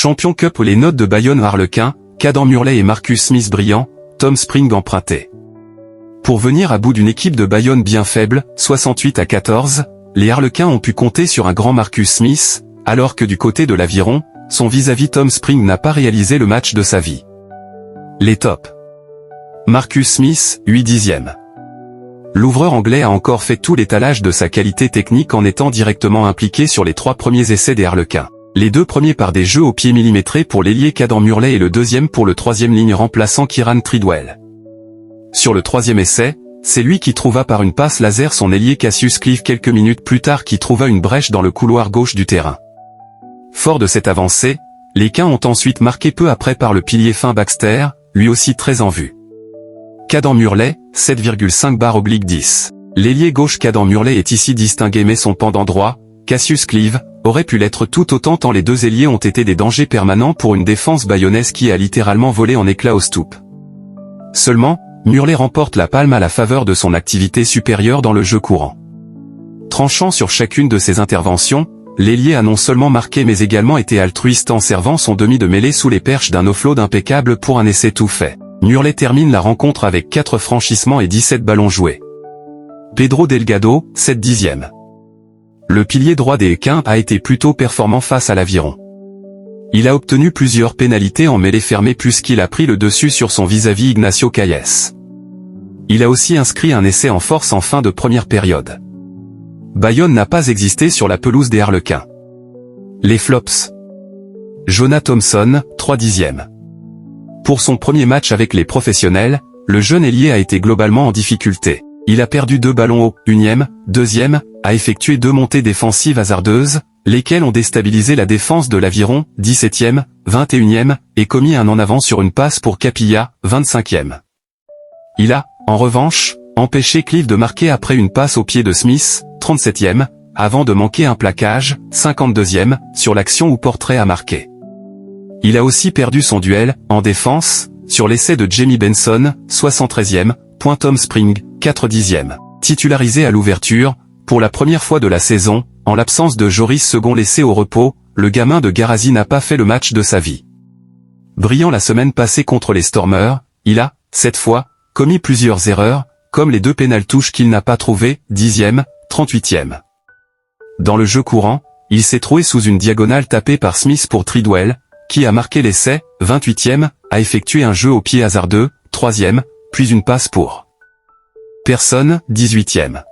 Champion Cup les notes de Bayonne Harlequin, Caden Murley et Marcus Smith brillant, Tom Spring emprunté. Pour venir à bout d'une équipe de Bayonne bien faible, 68-14, les Harlequins ont pu compter sur un grand Marcus Smith, alors que du côté de l'Aviron, son vis-à-vis Tom Spring n'a pas réalisé le match de sa vie. Les tops. Marcus Smith, 8/10. L'ouvreur anglais a encore fait tout l'étalage de sa qualité technique en étant directement impliqué sur les 3 premiers essais des Harlequins. Les 2 premiers par des jeux au pied millimétrés pour l'ailier Caden Murley et le deuxième pour le 3e ligne remplaçant Kieran Tridwell. Sur le 3e essai, c'est lui qui trouva par une passe laser son ailier Cassius Clive quelques minutes plus tard qui trouva une brèche dans le couloir gauche du terrain. Fort de cette avancée, les Quins ont ensuite marqué peu après par le pilier fin Baxter, lui aussi très en vue. Caden Murley, 7,5/10. L'ailier gauche Caden Murley est ici distingué mais son pendant droit, Cassius Clive, aurait pu l'être tout autant tant les 2 ailiers ont été des dangers permanents pour une défense bayonnaise qui a littéralement volé en éclats au stoop. Seulement, Murley remporte la palme à la faveur de son activité supérieure dans le jeu courant. Tranchant sur chacune de ses interventions, l'ailier a non seulement marqué mais également été altruiste en servant son demi de mêlée sous les perches d'un offload impeccable pour un essai tout fait. Murley termine la rencontre avec 4 franchissements et 17 ballons joués. Pedro Delgado, 7/10. Le pilier droit des Quins a été plutôt performant face à l'Aviron. Il a obtenu plusieurs pénalités en mêlée fermée puisqu'il a pris le dessus sur son vis-à-vis Ignacio Calles. Il a aussi inscrit un essai en force en fin de première période. Bayonne n'a pas existé sur la pelouse des Harlequins. Les flops. Jonah Thompson, 3/10. Pour son premier match avec les professionnels, le jeune ailier a été globalement en difficulté. Il a perdu 2 ballons au 1e, 2e, a effectué 2 montées défensives hasardeuses, lesquelles ont déstabilisé la défense de l'Aviron, 17e, 21e, et commis un en avant sur une passe pour Capilla, 25e. Il a, en revanche, empêché Clive de marquer après une passe au pied de Smith, 37e, avant de manquer un plaquage, 52e, sur l'action où Portrait a marqué. Il a aussi perdu son duel, en défense, sur l'essai de Jamie Benson, 73e, point Tom Spring, 4/10. Titularisé à l'ouverture, pour la première fois de la saison, en l'absence de Joris second laissé au repos, le gamin de Garazi n'a pas fait le match de sa vie. Brillant la semaine passée contre les Stormers, il a, cette fois, commis plusieurs erreurs, comme les 2 pénaltouches qu'il n'a pas trouvées, 10e, 38e. Dans le jeu courant, il s'est trouvé sous une diagonale tapée par Smith pour Tridwell, qui a marqué l'essai, 28e, a effectué un jeu au pied hasardeux, 3e, puis une passe pour Personne, 18e.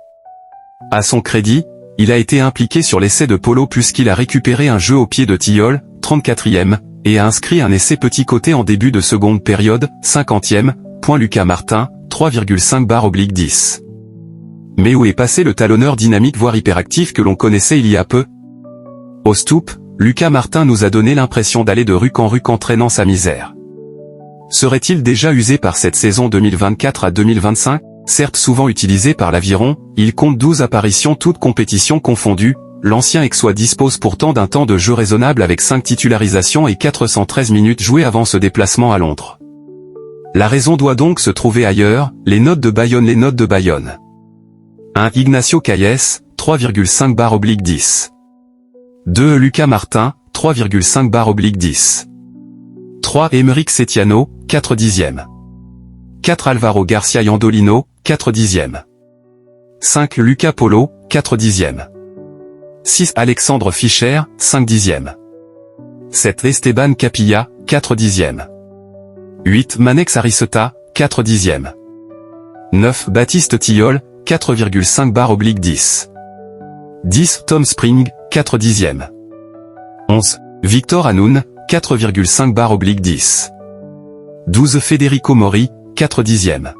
À son crédit, il a été impliqué sur l'essai de Polo puisqu'il a récupéré un jeu au pied de Tilleul, 34e, et a inscrit un essai petit côté en début de seconde période, 50e, point Lucas Martin, 3,5/10. Mais où est passé le talonneur dynamique voire hyperactif que l'on connaissait il y a peu? Au stoop, Lucas Martin nous a donné l'impression d'aller de ruc en ruc entraînant sa misère. Serait-il déjà usé par cette saison 2024 à 2025? Certes souvent utilisé par l'Aviron, il compte 12 apparitions toutes compétitions confondues, l'ancien Aixois dispose pourtant d'un temps de jeu raisonnable avec 5 titularisations et 413 minutes jouées avant ce déplacement à Londres. La raison doit donc se trouver ailleurs, les notes de Bayonne. 1. Ignacio Calles, 3,5/10. 2. Lucas Martin, 3,5/10. 3. Émeric Setiano, 4/10. 4. Alvaro Garcia Yandolino, 4/10. 5. Lucas Polo, 4/10. 6. Alexandre Fischer, 5/10. 7. Esteban Capilla, 4/10. 8. Manex Ariceta, 4/10. 9. Baptiste Tilleul, 4,5/10. 10. Tom Spring, 4/10. 11. Victor Hanoun, 4,5/10. 12. Federico Mori, 4/10.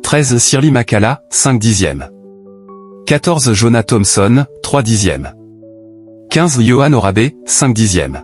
13. Shirley Makala, 5/10. 14. Jonah Thompson, 3/10. 15. Johan Orabe, 5/10.